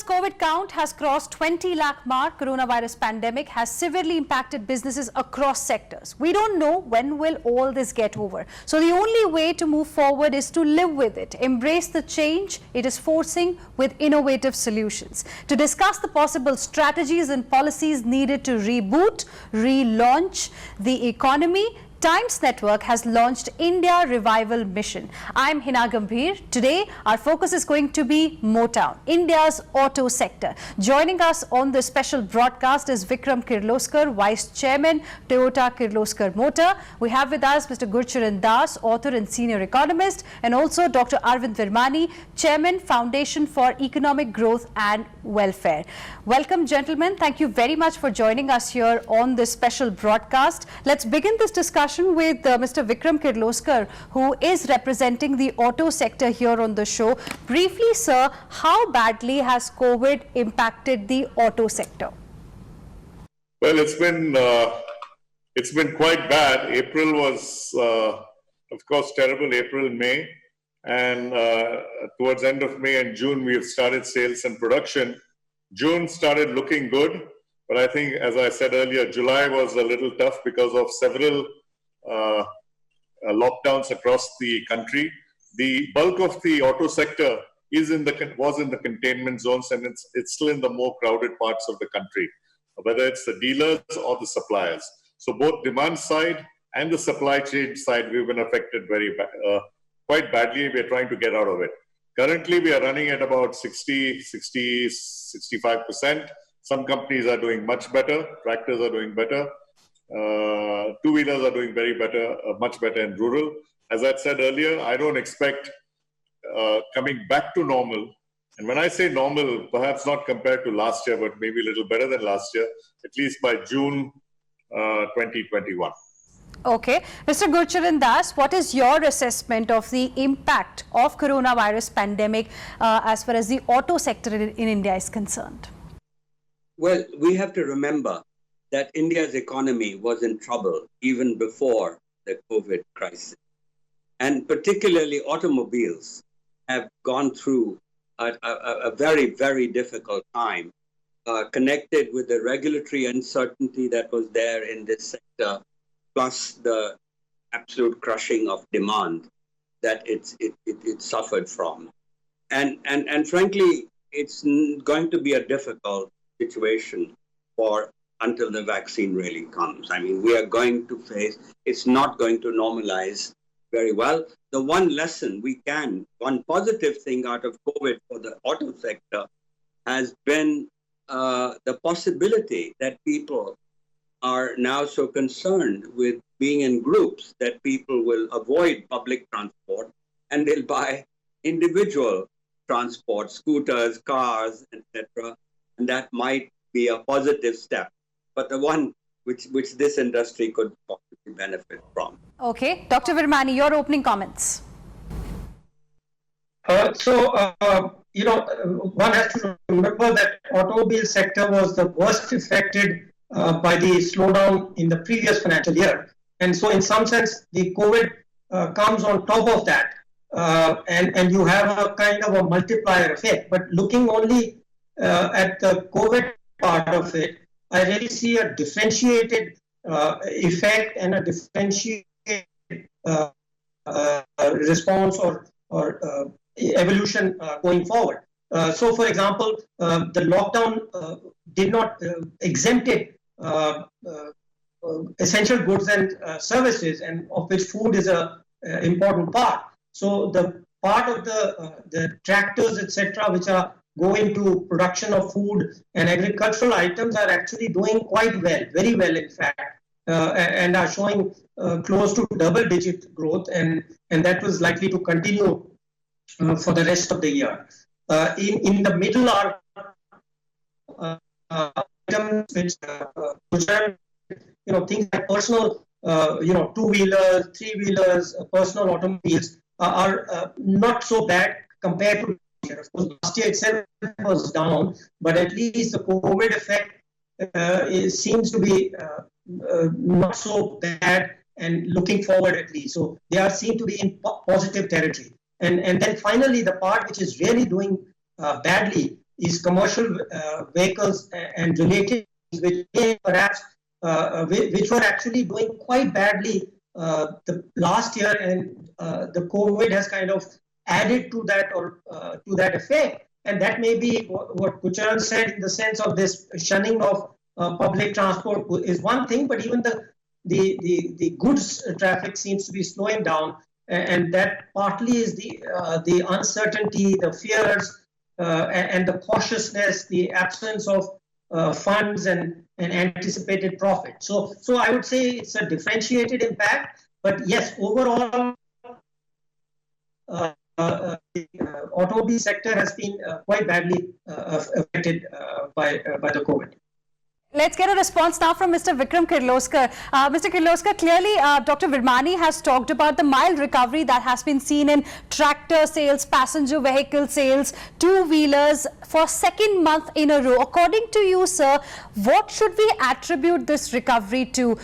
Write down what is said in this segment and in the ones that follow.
India's COVID count has crossed 20 lakh mark. Coronavirus pandemic has severely impacted businesses across sectors. We don't know when will all this get over. So the only way to move forward is to live with it, embrace the change it is forcing with innovative solutions. To discuss the possible strategies and policies needed to reboot, relaunch the economy, Times Network has launched India Revival Mission. I'm Hina Gambhir. Today, our focus is going to be Motown, India's auto sector. Joining us on this special broadcast is Vikram Kirloskar, Vice Chairman, Toyota Kirloskar Motor. We have with us Mr. Gurcharan Das, author and senior economist, and also Dr. Arvind Virmani, Chairman, Foundation for Economic Growth and Welfare. Welcome, gentlemen. Thank you very much for joining us here on this special broadcast. Let's begin this discussion with Mr. Vikram Kirloskar, who is representing the auto sector here on the show. Briefly, sir, how badly has COVID impacted the auto sector? Well, it's been quite bad. April was, of course, terrible. April, May, and towards the end of May and June, we have started sales and production. June started looking good, but I think, as I said earlier, July was a little tough because of several lockdowns across the country. The bulk of the auto sector was in the containment zones, and it's still in the more crowded parts of the country, whether it's the dealers or the suppliers. So both demand side and the supply chain side, we've been affected quite badly. We're trying to get out of it. Currently, we are running at about 65%. Some companies are doing much better. Tractors are doing better. Two-wheelers are doing much better in rural. As I said earlier, I don't expect coming back to normal. And when I say normal, perhaps not compared to last year, but maybe a little better than last year, at least by June 2021. Okay. Mr. Gurcharan Das, what is your assessment of the impact of coronavirus pandemic as far as the auto sector in India is concerned? Well, we have to remember that India's economy was in trouble even before the COVID crisis. And particularly automobiles have gone through a very, very difficult time connected with the regulatory uncertainty that was there in this sector, plus the absolute crushing of demand that it suffered from. And frankly, it's going to be a difficult situation until the vaccine really comes. I mean, we are going to face, it's not going to normalize very well. The one positive thing out of COVID for the auto sector has been the possibility that people are now so concerned with being in groups that people will avoid public transport and they'll buy individual transport, scooters, cars, etc. And that might be a positive step, but the one which this industry could possibly benefit from. Okay. Dr. Virmani, your opening comments. One has to remember that automobile sector was the worst affected by the slowdown in the previous financial year. And so in some sense, the COVID comes on top of that. And you have a kind of a multiplier effect. But looking only at the COVID part of it, I really see a differentiated effect and a differentiated response or evolution going forward. So, for example, the lockdown did not exempted essential goods and services, and of which food is an important part. So, the part of the tractors, etc., which are going to production of food and agricultural items are actually doing quite well, very well in fact, and are showing close to double-digit growth, and that was likely to continue for the rest of the year. In the middle are items which, things like personal, two-wheelers, three-wheelers, personal automobiles are not so bad compared to of course, last year itself was down, but at least the COVID effect seems to be not so bad and looking forward at least. So they seem to be in positive territory. And then finally, the part which is really doing badly is commercial vehicles and related, which perhaps which were actually doing quite badly the last year, and the COVID has kind of added to that, or to that effect. And that may be what Gurcharan said, in the sense of this shunning of public transport is one thing, but even the goods traffic seems to be slowing down, and that partly is the uncertainty, the fears, and the cautiousness, the absence of funds and anticipated profit. So I would say it's a differentiated impact, but yes, overall, the automobile sector has been quite badly affected by the COVID. Let's get a response now from Mr. Vikram Kirloskar. Mr. Kirloskar, clearly Dr. Virmani has talked about the mild recovery that has been seen in tractor sales, passenger vehicle sales, two-wheelers for second month in a row. According to you, sir, what should we attribute this recovery to?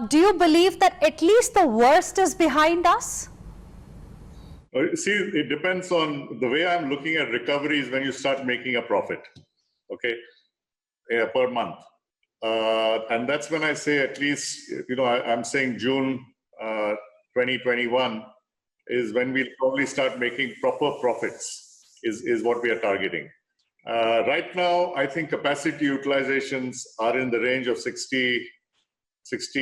Do you believe that at least the worst is behind us? See, it depends on the way I'm looking at recovery is when you start making a profit, okay, per month. And that's when I say at least, I'm saying June 2021 is when we'll probably start making proper profits, is what we are targeting. Right now, I think capacity utilizations are in the range of 60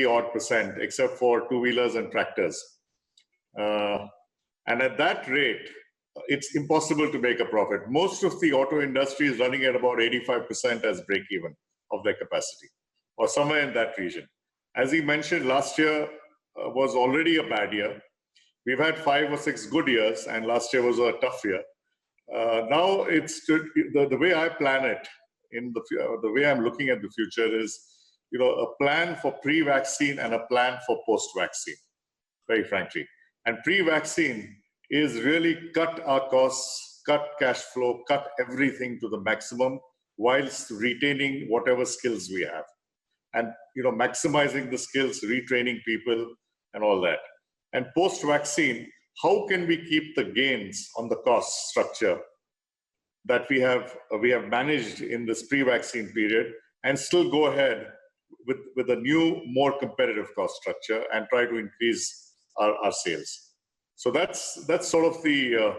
odd percent, except for two-wheelers and tractors. And at that rate, it's impossible to make a profit. Most of the auto industry is running at about 85% as break-even of their capacity, or somewhere in that region. As he mentioned, last year was already a bad year. We've had 5 or 6 good years, and last year was a tough year. Now it's the way I plan it, the way I'm looking at the future is, a plan for pre-vaccine and a plan for post-vaccine, very frankly. And pre-vaccine is really cut our costs, cut cash flow, cut everything to the maximum, whilst retaining whatever skills we have. And maximizing the skills, retraining people and all that. And post-vaccine, how can we keep the gains on the cost structure that we have managed in this pre-vaccine period and still go ahead with a new, more competitive cost structure and try to increase our sales. So that's sort of the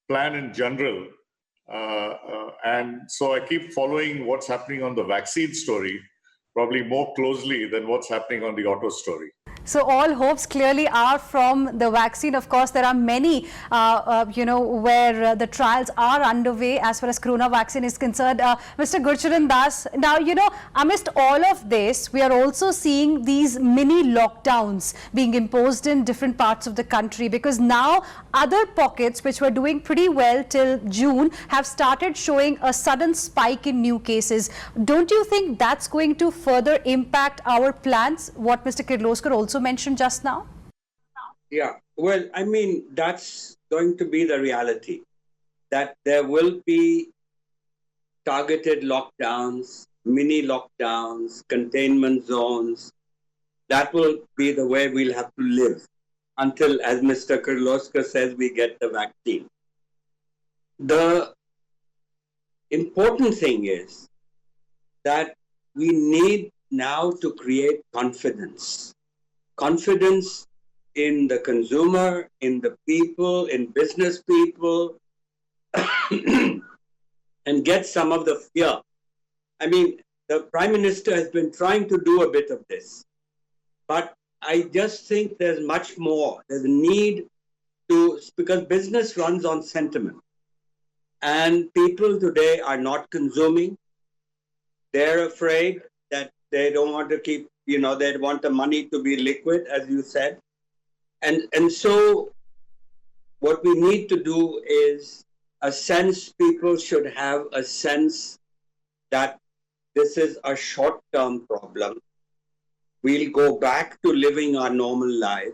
plan in general. And so I keep following what's happening on the vaccine story, probably more closely than what's happening on the auto story. So all hopes clearly are from the vaccine. Of course, there are many, where the trials are underway as far as corona vaccine is concerned. Mr. Gurcharan Das, now, amidst all of this, we are also seeing these mini lockdowns being imposed in different parts of the country, because now other pockets which were doing pretty well till June have started showing a sudden spike in new cases. Don't you think that's going to further impact our plans, what Mr. Kirloskar also mentioned just now? Yeah, well, I mean, that's going to be the reality, that there will be targeted lockdowns, mini lockdowns, containment zones. That will be the way we'll have to live until, as Mr. Kirloskar says, we get the vaccine. The important thing is that we need now to create confidence. Confidence in the consumer, in the people, in business people, and get some of the fear. I mean, the Prime Minister has been trying to do a bit of this, but I just think there's much more. There's a need to, because business runs on sentiment, and people today are not consuming. They're afraid that they don't want to keep, they want the money to be liquid, as you said. And so what we need to do is people should have a sense that this is a short-term problem. We'll go back to living our normal life,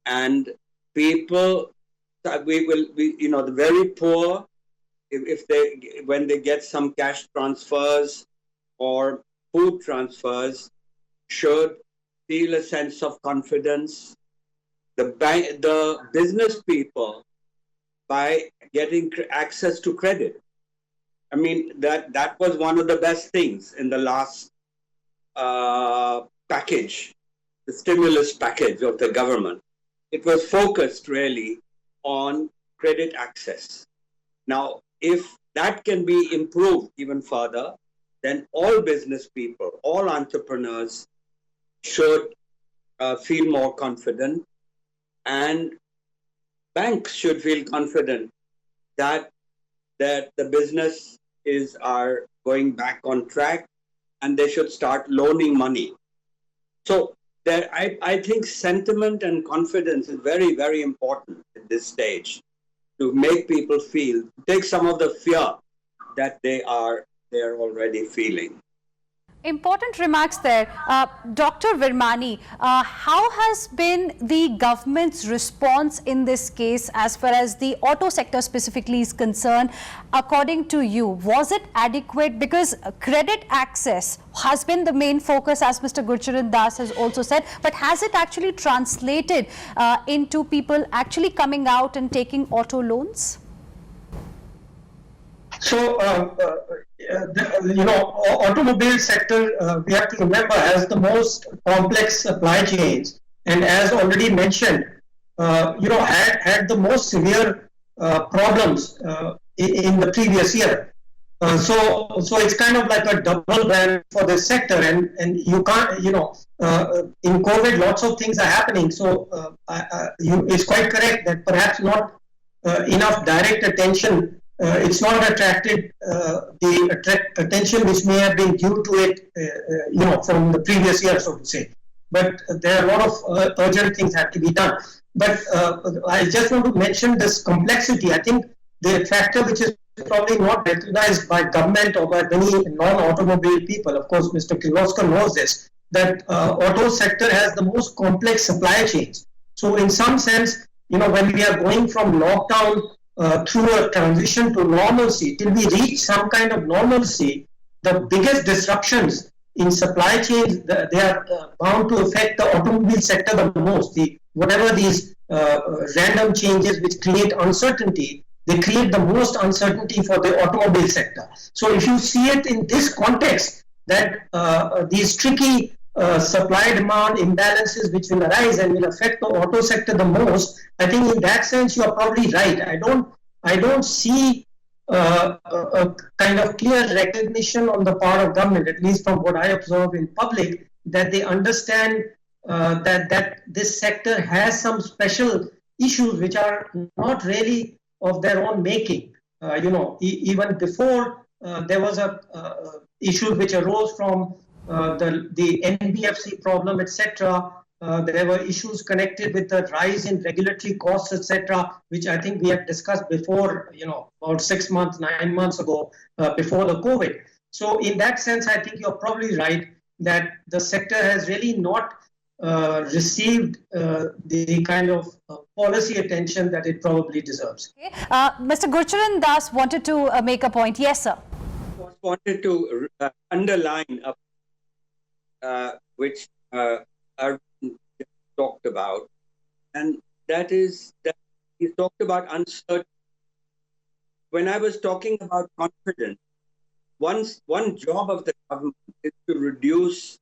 and people, the very poor, when they get some cash transfers or food transfers, should feel a sense of confidence. The business people by getting access to credit. I mean, that was one of the best things in the last package, the stimulus package of the government. It was focused really on credit access. Now, if that can be improved even further, then all business people, all entrepreneurs should feel more confident, and banks should feel confident that the business are going back on track, and they should start loaning money. So I think sentiment and confidence is very, very important at this stage to make people feel, take some of the fear that they are already feeling. Important remarks there. Dr. Virmani, how has been the government's response in this case as far as the auto sector specifically is concerned? According to you, was it adequate? Because credit access has been the main focus, as Mr. Gurcharan Das has also said, but has it actually translated into people actually coming out and taking auto loans? So, automobile sector, we have to remember, has the most complex supply chains, and as already mentioned, had the most severe problems in the previous year. So it's kind of like a double ban for this sector, and you can't, in COVID, lots of things are happening. So it's quite correct that perhaps not enough direct attention. It's not attracted the attention which may have been due to it, from the previous year, so to say. But there are a lot of urgent things have to be done. But I just want to mention this complexity. I think the factor which is probably not recognized by government or by many non-automobile people, of course, Mr. Kirloskar knows this, that auto sector has the most complex supply chains. So in some sense, when we are going from lockdown through a transition to normalcy, till we reach some kind of normalcy, the biggest disruptions in supply chains, they are bound to affect the automobile sector the most. Whatever these random changes which create uncertainty, they create the most uncertainty for the automobile sector. So if you see it in this context, that these tricky supply-demand imbalances which will arise and will affect the auto sector the most, I think in that sense you are probably right. I don't see a kind of clear recognition on the part of government, at least from what I observe in public, that they understand that this sector has some special issues which are not really of their own making. Even before there was issues which arose from the NBFC problem, etc. There were issues connected with the rise in regulatory costs, etc., which I think we had discussed before, about 6 months, 9 months ago, before the COVID. So in that sense, I think you're probably right that the sector has really not received the kind of policy attention that it probably deserves. Okay. Mr. Gurcharan Das wanted to make a point. Yes, sir. I wanted to underline which Arvind talked about, and that is that he talked about uncertainty. When I was talking about confidence, one job of the government is to reduce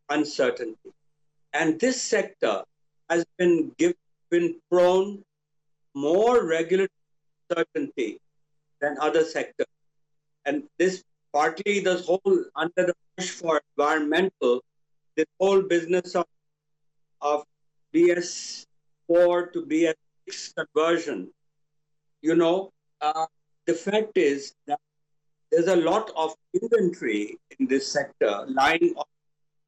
uncertainty, and this sector has been prone more regulatory uncertainty than other sectors, and this partly this whole under the push for environmental, this whole business of BS4 to BS6 conversion. The fact is that there's a lot of inventory in this sector lying on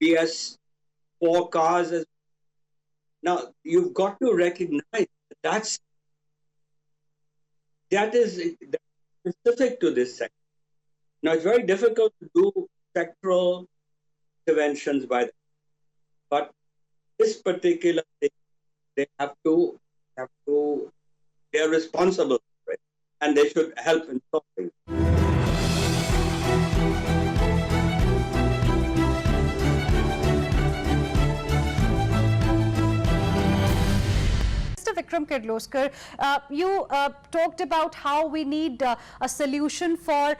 BS4 cars. Now, you've got to recognize that is specific to this sector. Now, it's very difficult to do sectoral interventions by them, but this particular thing, they are responsible for it, and they should help in solving. Mr. Vikram Kirloskar, you talked about how we need a solution for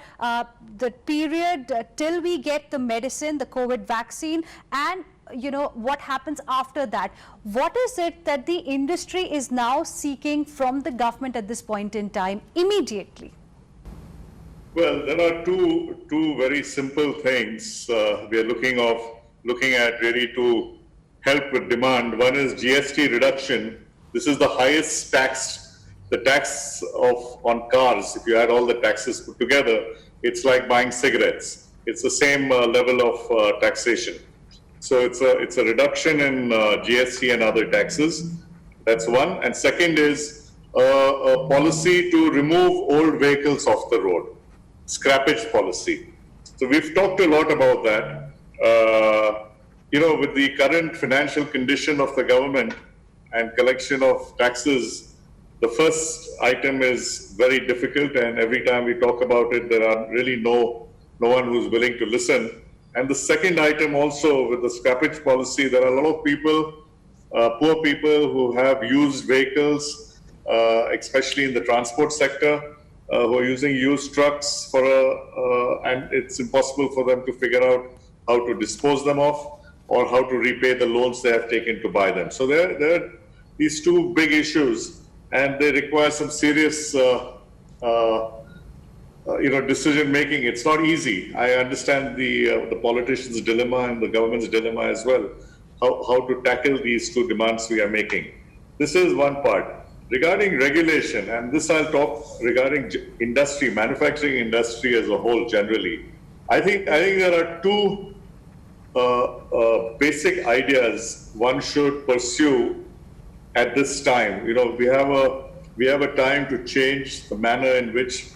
the period till we get the medicine, the COVID vaccine, and what happens after that. What is it that the industry is now seeking from the government at this point in time immediately? Well, there are two very simple things we are looking at really to help with demand. One is GST reduction. This is the highest the tax on cars. If you add all the taxes put together, it's like buying cigarettes. It's the same level of taxation. So it's a reduction in GST and other taxes. That's one. And second is a policy to remove old vehicles off the road. Scrappage policy. So we've talked a lot about that. With the current financial condition of the government and collection of taxes, the first item is very difficult, and every time we talk about it, there are really no one who's willing to listen. And the second item also, with the scrappage policy, there are a lot of people, poor people who have used vehicles, especially in the transport sector, who are using used trucks and it's impossible for them to figure out how to dispose them off or how to repay the loans they have taken to buy them. So there are these two big issues, and they require some serious decision making. It's not easy. I understand the politicians' dilemma and the government's dilemma as well, how to tackle these two demands we are making. This is one part. Regarding regulation, and this I'll talk regarding industry, manufacturing industry as a whole generally. I think there are two basic ideas one should pursue at this time. We have a time to change the manner in which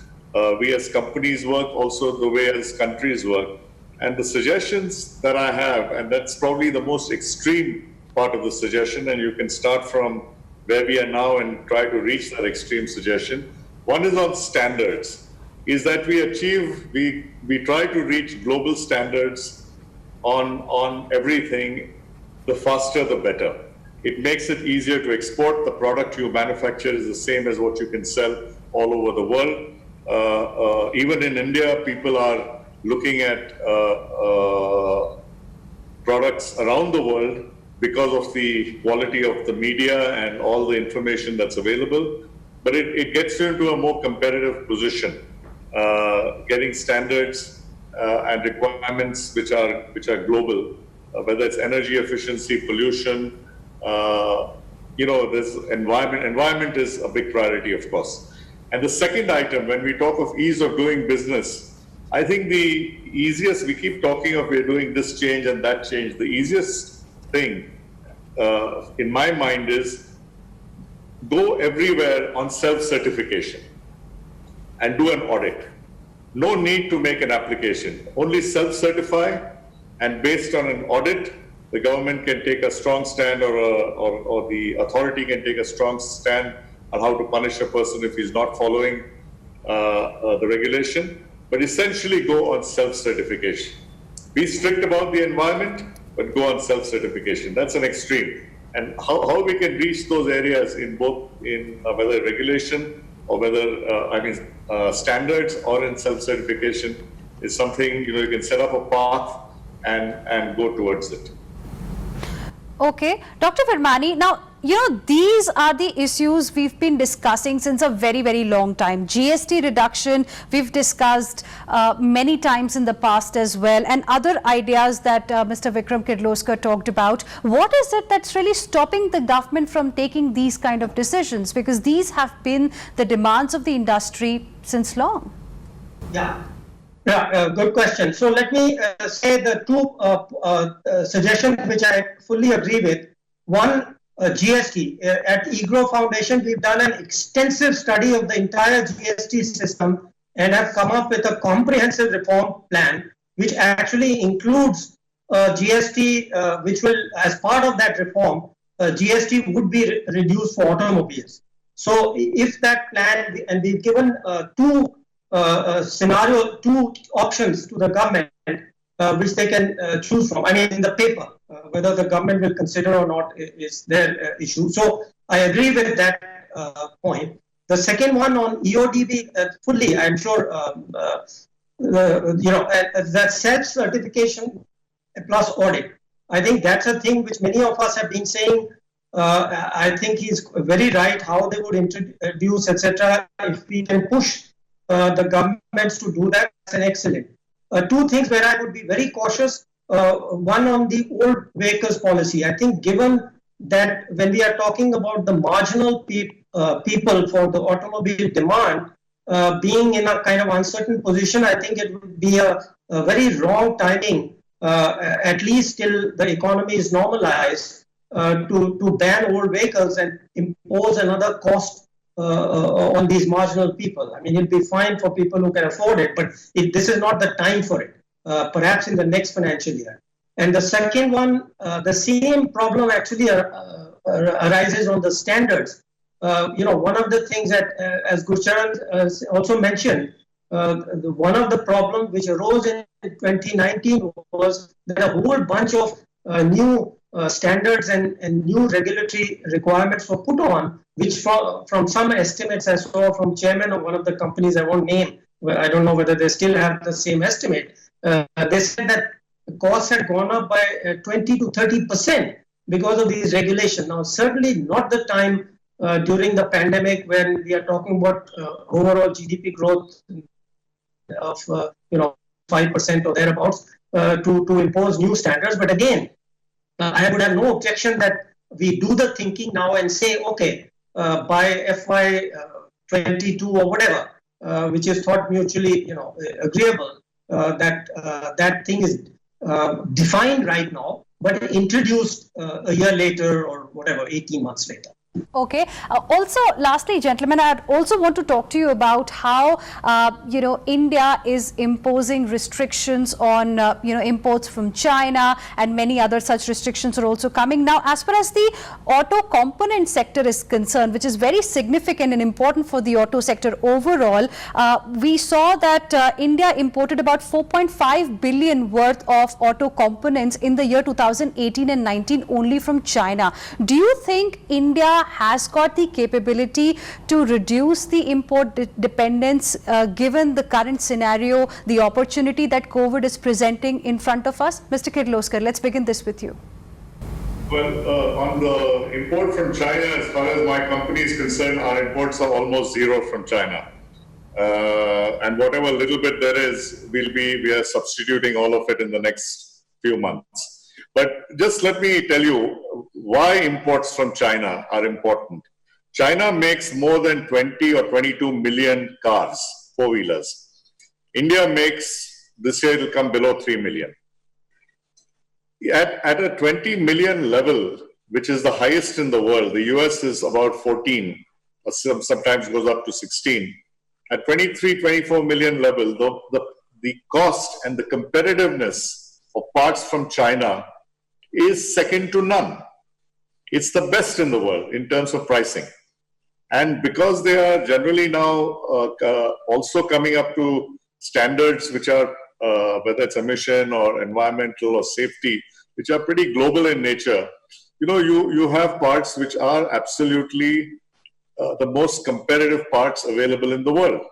we as companies work, also the way as countries work. And the suggestions that I have, and that's probably the most extreme part of the suggestion, and you can start from where we are now and try to reach that extreme suggestion. One is on standards, is that we try to reach global standards on everything. The faster, the better. It makes it easier to export. The product you manufacture is the same as what you can sell all over the world. Even in India, people are looking at products around the world because of the quality of the media and all the information that's available. But it gets you into a more competitive position, getting standards and requirements which are global, whether it's energy efficiency, pollution, there's environment. Environment is a big priority, of course. And the second item, when we talk of ease of doing business, I think the easiest, we keep talking of we're doing this change and that change. The easiest thing in my mind is go everywhere on self-certification and do an audit. No need to make an application, only self-certify, and based on an audit, the government can take a strong stand or the authority can take a strong stand on how to punish a person if he's not following the regulation. But essentially go on self-certification. Be strict about the environment, but go on self-certification. That's an extreme. And how we can reach those areas in both whether regulation or whether standards or in self-certification is something you can set up a path and go towards it. Okay, Dr. Virmani, now these are the issues we've been discussing since a very, very long time. GST reduction, we've discussed many times in the past as well, and other ideas that Mr. Vikram Kirloskar talked about. What is it that's really stopping the government from taking these kind of decisions? Because these have been the demands of the industry since long. Yeah, good question. So let me say the two suggestions which I fully agree with. One, GST. At EGRWo Foundation, we've done an extensive study of the entire GST system and have come up with a comprehensive reform plan, which actually includes GST, which will, as part of that reform, GST would be reduced for automobiles. So if that plan, and we've given two options to the government, which they can choose from. I mean, in the paper, whether the government will consider or not is their issue. So I agree with that point. The second one on EODB, fully, I'm sure, that self-certification plus audit. I think that's a thing which many of us have been saying. I think he's very right how they would introduce, etc. If we can push the governments to do that, that's an excellent. Two things where I would be very cautious. One on the old vehicles policy. I think given that when we are talking about the marginal people for the automobile demand being in a kind of uncertain position, I think it would be a very wrong timing, at least till the economy is normalized, to ban old vehicles and impose another cost on these marginal people. I mean, it'll be fine for people who can afford it, but this is not the time for it. Perhaps in the next financial year. And the second one, the same problem actually arises on the standards. One of the things that, as Gurcharan also mentioned, one of the problems which arose in 2019 was that a whole bunch of new standards and new regulatory requirements were put on, which from some estimates I saw from chairman of one of the companies I won't name, I don't know whether they still have the same estimate. They said that the costs had gone up by 20 to 30% because of these regulations. Now, certainly not the time during the pandemic when we are talking about overall GDP growth of 5% or thereabouts to impose new standards. But again, I would have no objection that we do the thinking now and say, okay, by FY 22 or whatever, which is thought mutually agreeable. That thing is defined right now, but introduced a year later or whatever, 18 months later. Okay. Also, lastly, gentlemen, I also want to talk to you about how, India is imposing restrictions on, imports from China, and many other such restrictions are also coming. Now, as far as the auto component sector is concerned, which is very significant and important for the auto sector overall, we saw that India imported about 4.5 billion worth of auto components in the year 2018 and 19 only from China. Do you think India has got the capability to reduce the import dependence given the current scenario, the opportunity that COVID is presenting in front of us? Mr. Kirloskar, let's begin this with you. Well, on the import from China, as far as my company is concerned, our imports are almost zero from China. And whatever little bit there is, we are substituting all of it in the next few months. But just let me tell you why imports from China are important. China makes more than 20 or 22 million cars, four-wheelers. India makes, this year it will come below 3 million. At a 20 million level, which is the highest in the world, the US is about 14, or sometimes goes up to 16. At 23, 24 million level, the cost and the competitiveness of parts from China is second to none. It's the best in the world in terms of pricing. And because they are generally now also coming up to standards which are, whether it's emission or environmental or safety, which are pretty global in nature, you have parts which are absolutely the most competitive parts available in the world.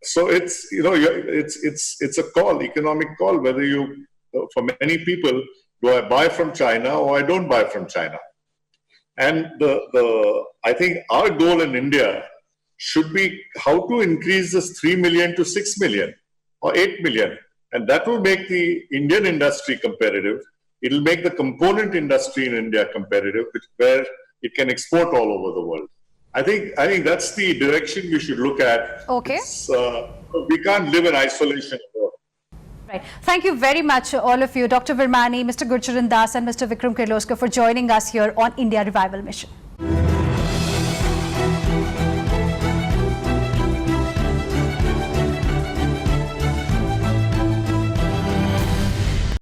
So it's, it's a call, economic call, whether you, for many people, do I buy from China or I don't buy from China? And I think our goal in India should be how to increase this 3 million to 6 million or 8 million. And that will make the Indian industry competitive. It will make the component industry in India competitive, where it can export all over the world. I think that's the direction we should look at. Okay. We can't live in isolation. Right. Thank you very much, all of you, Dr. Virmani, Mr. Gurcharan Das, and Mr. Vikram Kirloskar, for joining us here on India Revival Mission.